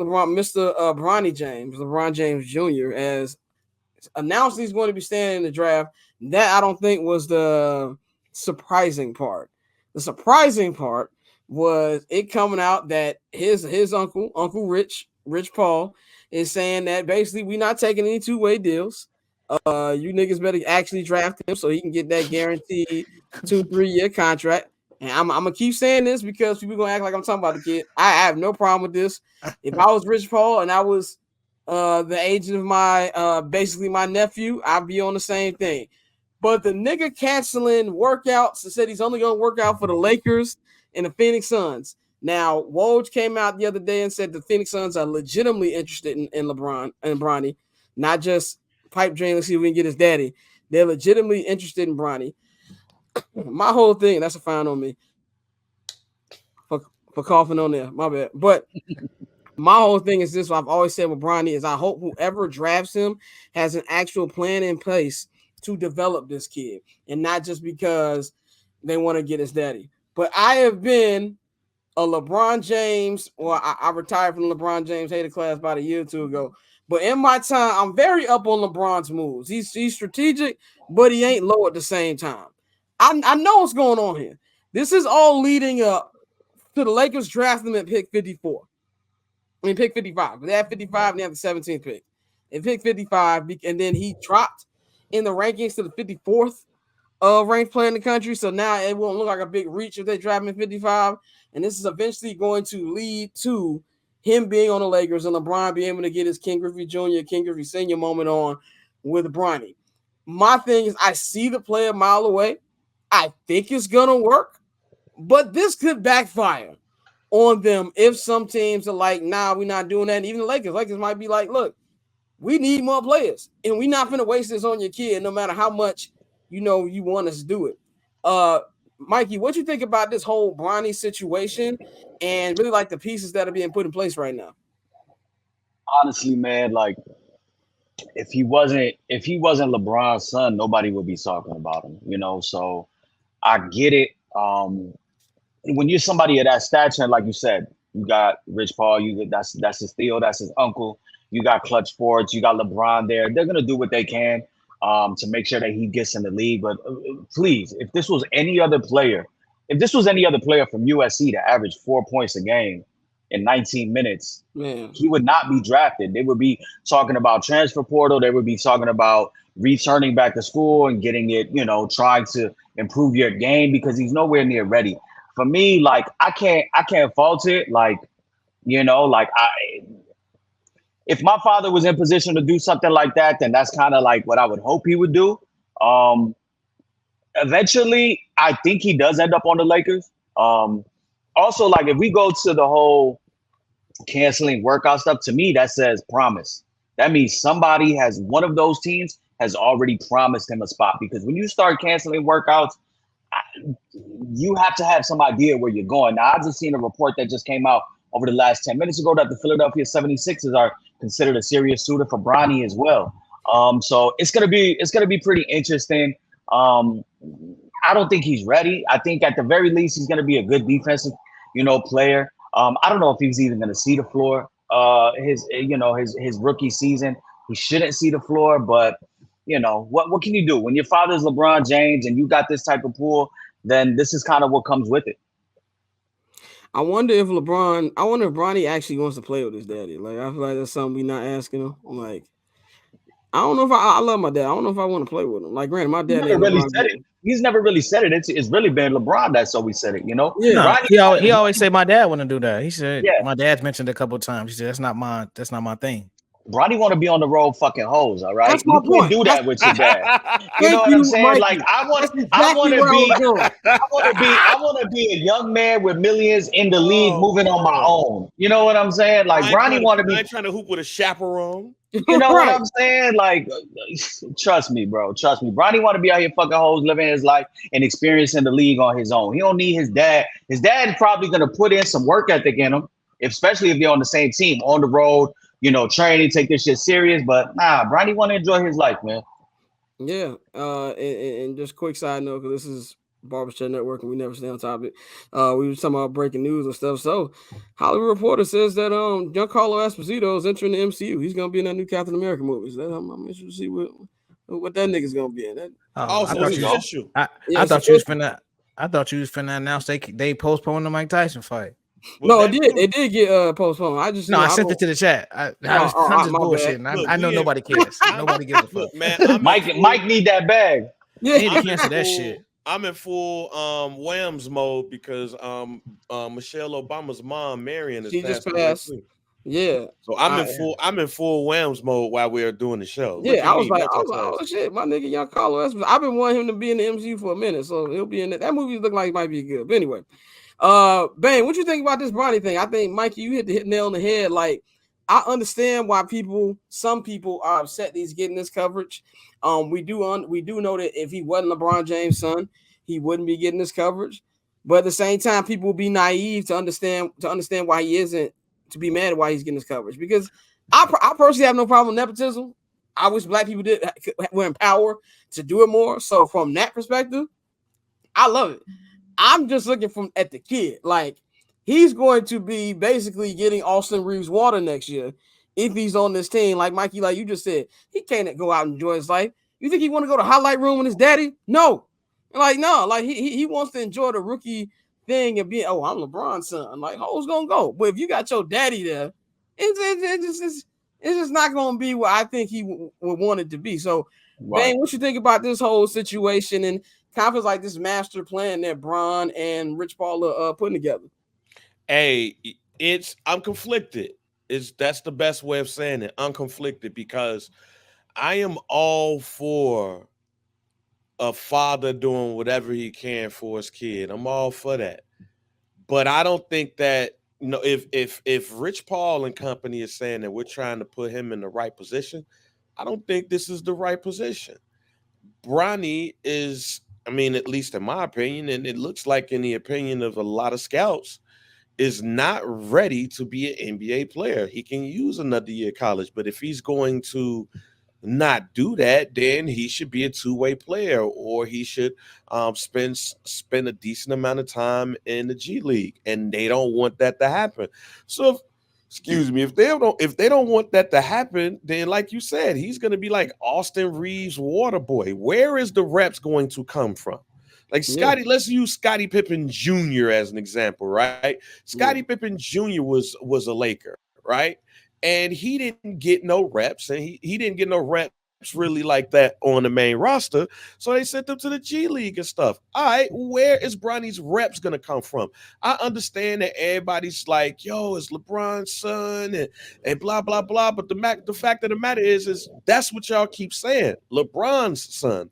Mr. Bronny James, LeBron James Jr., has announced he's going to be standing in the draft. That I don't think was the surprising part. The surprising part was it coming out that his Uncle Rich Paul, is saying that basically we're not taking any two-way deals. You niggas better actually draft him so he can get that guaranteed 2-3 year contract. And I'm gonna keep saying this because people gonna act like I'm talking about the kid. I have no problem with this. If I was Rich Paul and I was the agent of my basically my nephew, I'd be on the same thing. But the nigga canceling workouts and said he's only gonna work out for the Lakers and the Phoenix Suns. Now, Woj came out the other day and said the Phoenix Suns are legitimately interested in LeBron and Bronny, not just pipe dream. Let's see if we can get his daddy. They're legitimately interested in Bronny. My whole thing, that's a fine on me for coughing on there. My bad. But my whole thing is this: what I've always said with Bronny is I hope whoever drafts him has an actual plan in place to develop this kid, and not just because they want to get his daddy. But I have been a LeBron James, or I retired from the LeBron James hater class about a year or two ago. But in my time, I'm very up on LeBron's moves. He's strategic, but he ain't low at the same time. I know what's going on here. This is all leading up to the Lakers drafting him at pick 54. I mean, pick 55. They have 55 and they have the 17th pick. And pick 55, and then he dropped in the rankings to the 54th ranked player in the country. So now it won't look like a big reach if they draft him at 55. And this is eventually going to lead to him being on the Lakers and LeBron being able to get his King Griffey Jr., King Griffey Sr. moment on with Bronny. My thing is I see the play a mile away. I think it's going to work. But this could backfire on them if some teams are like, nah, we're not doing that. And even the Lakers might be like, look, we need more players. And we're not going to waste this on your kid no matter how much, you want us to do it. Mikey, what you think about this whole Bronny situation and really like the pieces that are being put in place right now? Honestly, man, like if he wasn't LeBron's son, nobody would be talking about him, So I get it. When you're somebody of that stature, like you said, you got Rich Paul, that's his Theo, that's his uncle. You got Clutch Sports, you got LeBron there. They're gonna do what they can to make sure that he gets in the league. But please, if this was any other player from USC to average 4 points a game in 19 minutes, Man, he would not be drafted. They would be talking about transfer portal. They would be talking about returning back to school and getting it, trying to improve your game because he's nowhere near ready. For me, like I can't fault it. Like, if my father was in position to do something like that, then that's kind of like what I would hope he would do. Eventually, I think he does end up on the Lakers. Also, like if we go to the whole canceling workout stuff, to me, that says promise. That means one of those teams has already promised him a spot because when you start canceling workouts, you have to have some idea where you're going. Now, I just seen a report that just came out over the last 10 minutes ago that the Philadelphia 76ers are considered a serious suitor for Bronny as well. So it's gonna be pretty interesting. I don't think he's ready. I think at the very least he's gonna be a good defensive, player. I don't know if he's even gonna see the floor. His rookie season, he shouldn't see the floor, but what can you do when your father's LeBron James and you got this type of pool? Then this is kind of what comes with it. I wonder if Bronny actually wants to play with his daddy. Like I feel like that's something we not asking him. I'm like, I don't know if I love my dad. I don't know if I want to play with him. Like, granted, my dad ain't LeBron James. He's never really said it. It's really been LeBron that's always said it. Yeah. No, he always say my dad wouldn't do that. He said my dad's mentioned it a couple of times. He said that's not my thing. Bronny want to be on the road fucking hoes, all right? That's my You can't point. do that with your dad. You know what I'm saying? Mikey. Like I want to be a young man with millions in the league moving on my own. You know what I'm saying? Like Bronny want to be trying to hoop with a chaperone. You know what I'm saying? Like, trust me, bro. Trust me. Bronny want to be out here fucking hoes, living his life and experiencing the league on his own. He don't need his dad. His dad is probably going to put in some work ethic in him, especially if they're on the same team, on the road, training, take this shit serious. But nah, Bronny want to enjoy his life, man. Yeah. And just quick side note, because this is Barbershop Network, and we never stay on topic. We were talking about breaking news and stuff. So, Hollywood Reporter says that Giancarlo Esposito is entering the MCU. He's gonna be in that new Captain America movie. So I'm interested to see what that nigga's gonna be in. That, I thought you was finna. I thought you was finna announce they postponed the Mike Tyson fight. No, it did get postponed. I sent it to the chat. I'm just bullshitting. I know nobody cares. Nobody gives a fuck. Man, Mike need that bag. Yeah, he need to cancel that shit. I'm in full Whams mode because Michelle Obama's mom, Marion, is passed. Yeah. So I'm in full Whams mode while we're doing the show. Yeah, I was like, oh shit, my nigga Giancarlo Esposito. I've been wanting him to be in the MCU for a minute, so he'll be in it. That movie look like it might be good. But anyway. Bane, what you think about this Bronny thing? I think Mikey, you hit the nail on the head. Like, I understand why some people are upset that he's getting this coverage. We do know that if he wasn't LeBron James' son, he wouldn't be getting this coverage. But at the same time, people will be naive to understand why he isn't, to be mad at why he's getting this coverage. Because I personally have no problem with nepotism. I wish black people were in power to do it more. So from that perspective, I love it. I'm just looking at the kid. Like, he's going to be basically getting Austin Reeves water next year if he's on this team. Like Mikey, like you just said, he can't go out and enjoy his life. You think he want to go to highlight room with his daddy? No. Like, no. Like, he wants to enjoy the rookie thing and be, I'm LeBron's son. Like, who's gonna go? But if you got your daddy there, it's just not gonna be what I think he would want it to be. So, Bane, what you think about this whole situation and conference like this master plan that Bron and Rich Paul are putting together? Hey, I'm conflicted. That's the best way of saying it. I'm conflicted because I am all for a father doing whatever he can for his kid. I'm all for that. But I don't think that, if Rich Paul and company is saying that we're trying to put him in the right position, I don't think this is the right position. Bronny is, at least in my opinion, and it looks like in the opinion of a lot of scouts, is not ready to be an NBA player. He can use another year of college, but if he's going to not do that, then he should be a two-way player, or he should spend a decent amount of time in the G League, and they don't want that to happen. So, if they don't want that to happen, then like you said, he's going to be like Austin Reeves water boy. Where is the reps going to come from? Like Scotty, let's use Scottie Pippen Jr. as an example, right? Scottie Pippen Jr. was a Laker, right? And he didn't get no reps, and he didn't get no reps really like that on the main roster. So they sent them to the G League and stuff. All right, where is Bronny's reps going to come from? I understand that everybody's like, yo, it's LeBron's son and blah, blah, blah. But the fact of the matter is that's what y'all keep saying. LeBron's son.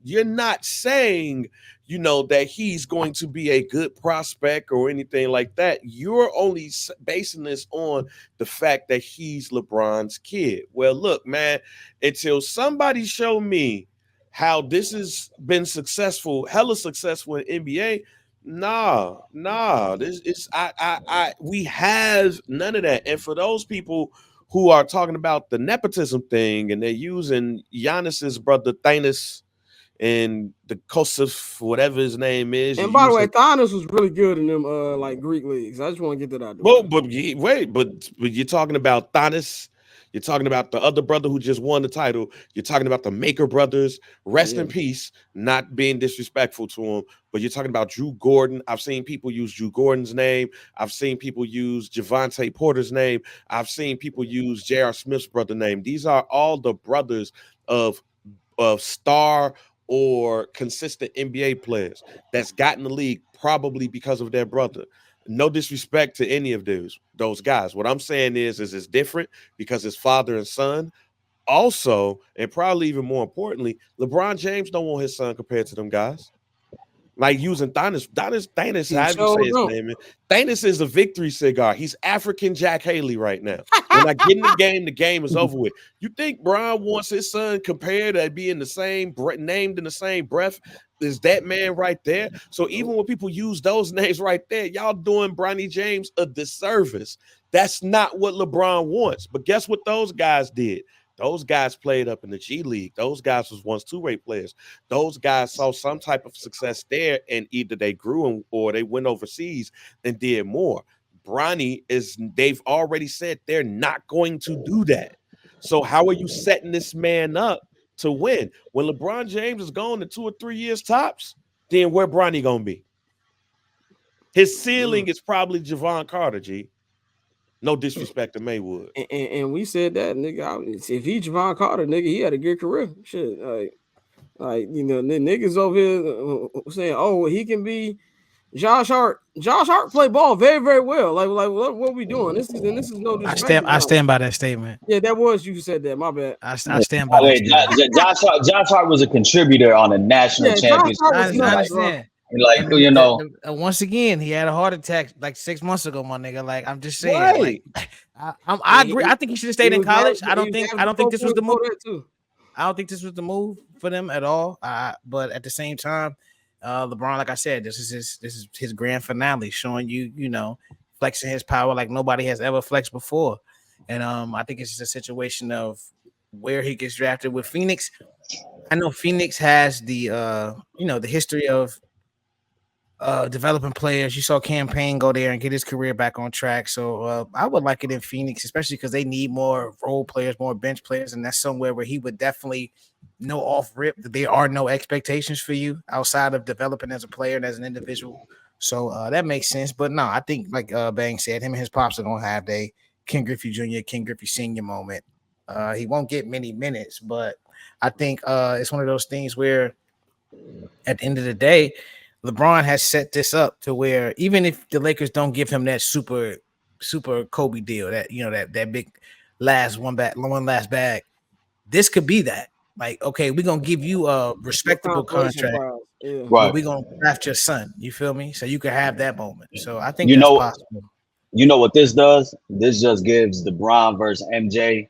You're not saying, that he's going to be a good prospect or anything like that. You're only basing this on the fact that he's LeBron's kid. Well, look, man, until somebody show me how this has been hella successful in NBA, we have none of that. And for those people who are talking about the nepotism thing and they're using Giannis's brother Thanos and the Kosov, whatever his name is. And by the way, Thanos was really good in them like Greek leagues. I just want to get that out there. But you're talking about Thanos. You're talking about the other brother who just won the title. You're talking about the Maker brothers. Rest in peace. Not being disrespectful to him, but you're talking about Drew Gordon. I've seen people use Drew Gordon's name. I've seen people use Javante Porter's name. I've seen people use J.R. Smith's brother name. These are all the brothers of star or consistent NBA players that's gotten the league probably because of their brother. No disrespect to any of those guys. What I'm saying is it's different because it's father and son. Also, and probably even more importantly, LeBron James don't want his son compared to them guys. Like using Thanos, how do you say his name? Thanos is a victory cigar. He's African Jack Haley right now. When I get in the game is over with. You think Bron wants his son compared to being the same, named in the same breath as that man right there? So even when people use those names right there, y'all doing Bronny James a disservice. That's not what LeBron wants. But guess what those guys did? Those guys played up in the G League. Those guys was once two-way players. Those guys saw some type of success there, and either they grew or they went overseas and did more. Bronny they've already said they're not going to do that. So how are you setting this man up to win? When LeBron James is gone in 2 or 3 years tops, then where Bronny gonna be? His ceiling is probably Javon Carter, G. No disrespect to Maywood. And we said that, nigga. If he Javon Carter, nigga, he had a good career. Shit, like the niggas over here saying, oh, he can be Josh Hart. Josh Hart played ball very, very well. Like what are we doing? This is no disrespect. I stand by that statement. Yeah, that was you who said that. My bad. I stand by that. Josh Hart was a contributor on a national championship. I understand. Like, once again, he had a heart attack like 6 months ago, my nigga. Like, I'm just saying, like, I agree. I think he should have stayed in college. I don't think this was the move. I don't think this was the move for them at all. But at the same time, LeBron, like I said, this is his grand finale, showing you, flexing his power like nobody has ever flexed before. And I think it's just a situation of where he gets drafted with Phoenix. I know Phoenix has the the history of developing players. You saw Campaign go there and get his career back on track. So I would like it in Phoenix, especially because they need more role players, more bench players, and that's somewhere where he would definitely know off rip that there are no expectations for you outside of developing as a player and as an individual. So that makes sense. But no, I think like Bang said, him and his pops are gonna have their Ken Griffey Jr., Ken Griffey Sr. moment. He won't get many minutes, but I think it's one of those things where at the end of the day, LeBron has set this up to where even if the Lakers don't give him that super Kobe deal, that that big last bag, this could be that. Like, okay, we're gonna give you a respectable contract, right? We're gonna draft your son. You feel me? So you can have that moment. So I think that's possible. You know what this does? This just gives the Bron versus MJ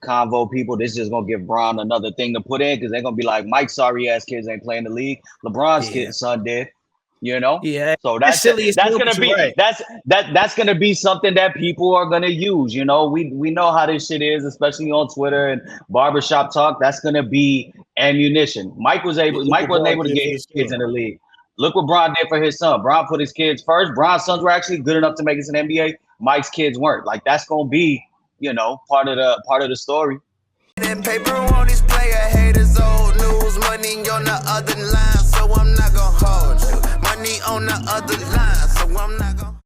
convo people. This just gonna give Bron another thing to put in because they're gonna be like, Mike's sorry ass kids ain't playing the league. LeBron's son did. Yeah. So that's gonna be right. that's gonna be something that people are gonna use. We know how this shit is, especially on Twitter and barbershop talk. That's gonna be ammunition. Mike wasn't able to get his kids in the league. Look what Bron did for his son. Bron put his kids first. Bron's sons were actually good enough to make it to the NBA. Mike's kids weren't. Like, that's gonna be, part of the story. That paper on this player haters, old news, money on the other line, so I'm not gonna hold you. Money on the other line, so I'm not gonna